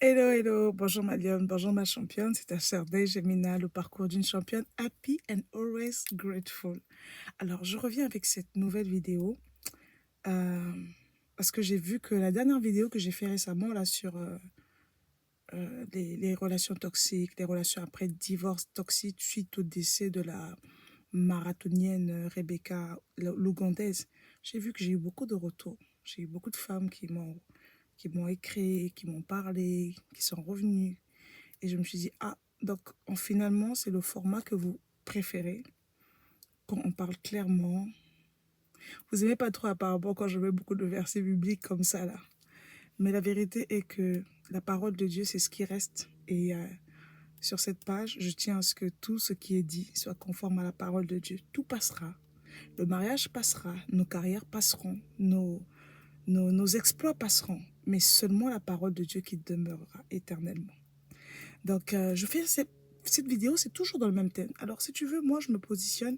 Hello, hello, bonjour ma lionne, bonjour ma championne, c'est ta sœur Gemina, le parcours d'une championne happy and always grateful. Alors, je reviens avec cette nouvelle vidéo euh, parce que j'ai vu que la dernière vidéo que j'ai fait récemment là sur les relations toxiques, les relations après divorce toxique suite au décès de la marathonienne Rebecca l'Ougandaise, j'ai vu que j'ai eu beaucoup de retours. J'ai eu beaucoup de femmes qui m'ont écrit, qui m'ont parlé, qui sont revenues. Et je me suis dit, ah, donc finalement, c'est le format que vous préférez, quand on parle clairement. Vous n'aimez pas trop apparemment quand je mets beaucoup de versets bibliques comme ça, là. Mais la vérité est que la parole de Dieu, c'est ce qui reste. Et sur cette page, je tiens à ce que tout ce qui est dit soit conforme à la parole de Dieu. Tout passera. Le mariage passera, nos carrières passeront, nos exploits passeront, mais seulement la parole de Dieu qui demeurera éternellement. Donc, je fais cette vidéo, c'est toujours dans le même thème. Alors, si tu veux, moi, je me positionne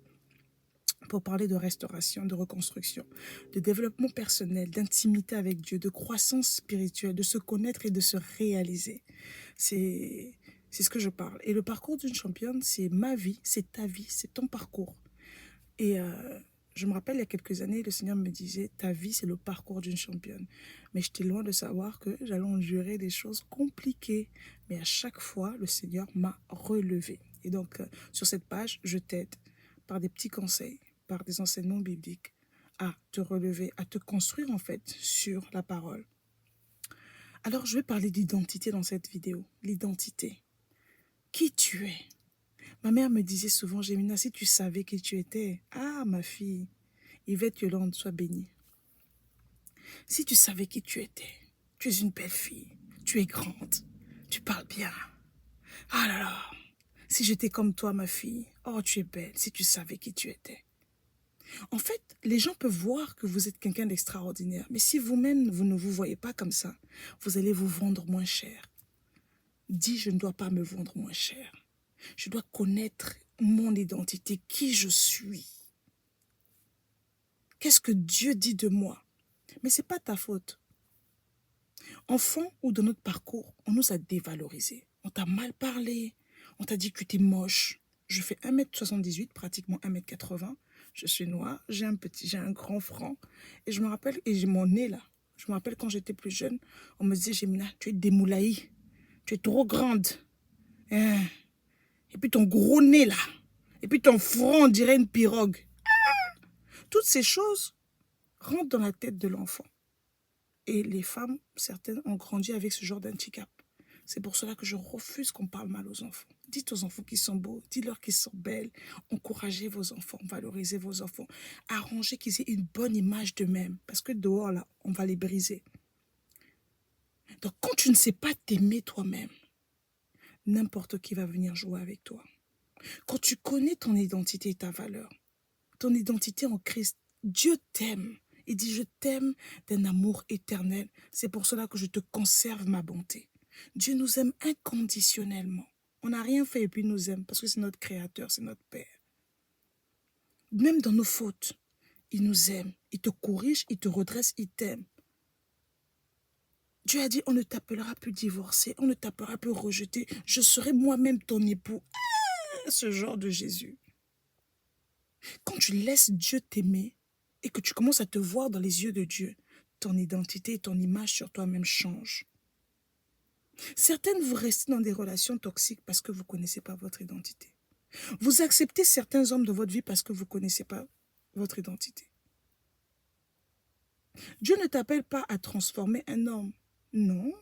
pour parler de restauration, de reconstruction, de développement personnel, d'intimité avec Dieu, de croissance spirituelle, de se connaître et de se réaliser. C'est ce que je parle. Et le parcours d'une championne, c'est ma vie, c'est ta vie, c'est ton parcours. Et je me rappelle, il y a quelques années, le Seigneur me disait, ta vie, c'est le parcours d'une championne. Mais j'étais loin de savoir que j'allais endurer des choses compliquées. Mais à chaque fois, le Seigneur m'a relevé. Et donc, sur cette page, je t'aide par des petits conseils, par des enseignements bibliques, à te relever, à te construire en fait sur la parole. Alors, je vais parler d'identité dans cette vidéo. L'identité. Qui tu es? Ma mère me disait souvent, Gémina, si tu savais qui tu étais, ah, ma fille, Yvette Yolande, sois bénie. Si tu savais qui tu es une belle fille, tu es grande, tu parles bien. Ah là là, si j'étais comme toi, ma fille, oh, tu es belle, si tu savais qui tu étais. En fait, les gens peuvent voir que vous êtes quelqu'un d'extraordinaire, mais si vous-même, vous ne vous voyez pas comme ça, vous allez vous vendre moins cher. Dis, je ne dois pas me vendre moins cher. Je dois connaître mon identité, qui je suis. Qu'est-ce que Dieu dit de moi? Mais ce n'est pas ta faute. Enfant ou dans notre parcours, on nous a dévalorisés. On t'a mal parlé, on t'a dit que tu es moche. Je fais 1m78, pratiquement 1m80. Je suis noire, j'ai un grand front. Et je me rappelle, et j'ai mon nez là. Je me rappelle quand j'étais plus jeune, on me disait, Gémina, tu es démoulaï, tu es trop grande. Hein. Et puis ton gros nez là. Et puis ton front, on dirait une pirogue. Toutes ces choses rentrent dans la tête de l'enfant. Et les femmes, certaines, ont grandi avec ce genre d'handicap. C'est pour cela que je refuse qu'on parle mal aux enfants. Dites aux enfants qu'ils sont beaux, dites-leur qu'ils sont belles. Encouragez vos enfants, valorisez vos enfants. Arrangez qu'ils aient une bonne image d'eux-mêmes. Parce que dehors, là, on va les briser. Donc, quand tu ne sais pas t'aimer toi-même, n'importe qui va venir jouer avec toi. Quand tu connais ton identité et ta valeur, ton identité en Christ, Dieu t'aime. Il dit, je t'aime d'un amour éternel. C'est pour cela que je te conserve ma bonté. Dieu nous aime inconditionnellement. On n'a rien fait et puis il nous aime parce que c'est notre Créateur, c'est notre Père. Même dans nos fautes, il nous aime. Il te corrige, il te redresse, il t'aime. Dieu a dit, on ne t'appellera plus divorcé, on ne t'appellera plus rejeté. Je serai moi-même ton époux. Ah, ce genre de Jésus. Quand tu laisses Dieu t'aimer et que tu commences à te voir dans les yeux de Dieu, ton identité et ton image sur toi-même changent. Certaines, vous restez dans des relations toxiques parce que vous ne connaissez pas votre identité. Vous acceptez certains hommes de votre vie parce que vous ne connaissez pas votre identité. Dieu ne t'appelle pas à transformer un homme. Non,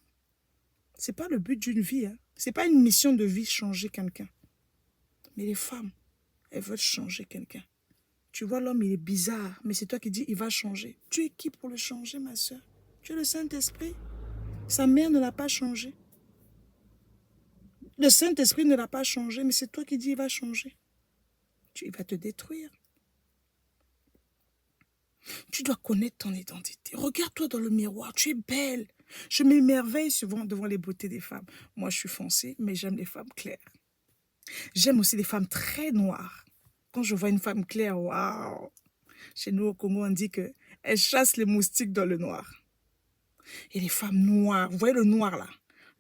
ce n'est pas le but d'une vie. Ce n'est pas une mission de vie, changer quelqu'un. Mais les femmes, elles veulent changer quelqu'un. Tu vois, l'homme, il est bizarre, mais c'est toi qui dis, il va changer. Tu es qui pour le changer, ma soeur? Tu es le Saint-Esprit. Sa mère ne l'a pas changé. Le Saint-Esprit ne l'a pas changé, mais c'est toi qui dis, il va changer. Il va te détruire. Tu dois connaître ton identité. Regarde-toi dans le miroir, tu es belle. Je m'émerveille souvent devant les beautés des femmes. Moi, je suis foncée, mais j'aime les femmes claires. J'aime aussi les femmes très noires. Quand je vois une femme claire, waouh! Chez nous au Congo, on dit qu'elle chasse les moustiques dans le noir. Et les femmes noires, vous voyez le noir là?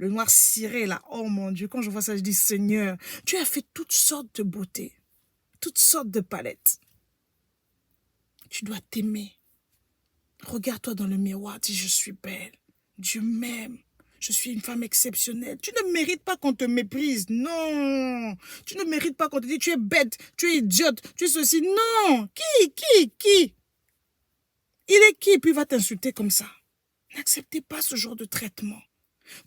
le noir ciré là. Oh mon Dieu, quand je vois ça, je dis Seigneur, tu as fait toutes sortes de beautés, toutes sortes de palettes. Tu dois t'aimer. Regarde-toi dans le miroir, dis je suis belle. Dieu m'aime. Je suis une femme exceptionnelle. Tu ne mérites pas qu'on te méprise. Non. Tu ne mérites pas qu'on te dise tu es bête, tu es idiote, tu es ceci. Non. Qui? Il est qui puis va t'insulter comme ça? N'acceptez pas ce genre de traitement.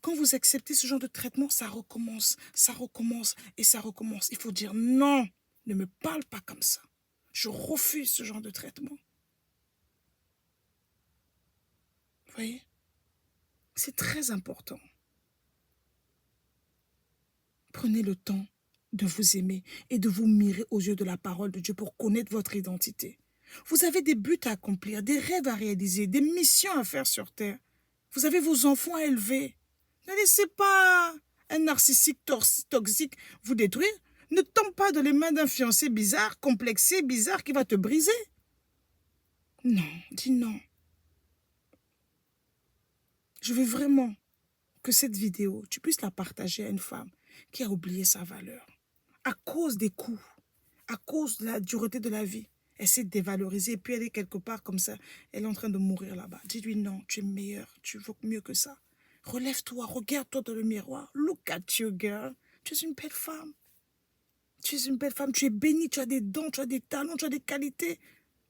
Quand vous acceptez ce genre de traitement, ça recommence et ça recommence. Il faut dire non, ne me parle pas comme ça. Je refuse ce genre de traitement. Vous voyez? C'est très important. Prenez le temps de vous aimer et de vous mirer aux yeux de la parole de Dieu pour connaître votre identité. Vous avez des buts à accomplir, des rêves à réaliser, des missions à faire sur terre. Vous avez vos enfants à élever. Ne laissez pas un narcissique toxique vous détruire. Ne tombe pas dans les mains d'un fiancé bizarre, complexé, bizarre, qui va te briser. Non, dis non. Je veux vraiment que cette vidéo, tu puisses la partager à une femme qui a oublié sa valeur. À cause des coups, à cause de la dureté de la vie. Elle s'est dévalorisée et puis elle est quelque part comme ça. Elle est en train de mourir là-bas. Dis-lui non, tu es meilleure, tu vaux mieux que ça. Relève-toi, regarde-toi dans le miroir. Look at you, girl. Tu es une belle femme. Tu es une belle femme, tu es bénie, tu as des dons, tu as des talents, tu as des qualités.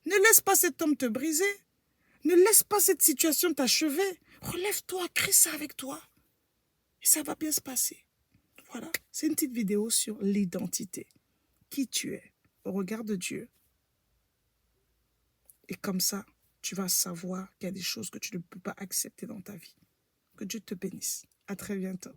Ne laisse pas cet homme te briser. Ne laisse pas cette situation t'achever. Relève-toi, crée ça avec toi. Et ça va bien se passer. Voilà, c'est une petite vidéo sur l'identité. Qui tu es au regard de Dieu. Et comme ça, tu vas savoir qu'il y a des choses que tu ne peux pas accepter dans ta vie. Que Dieu te bénisse. À très bientôt.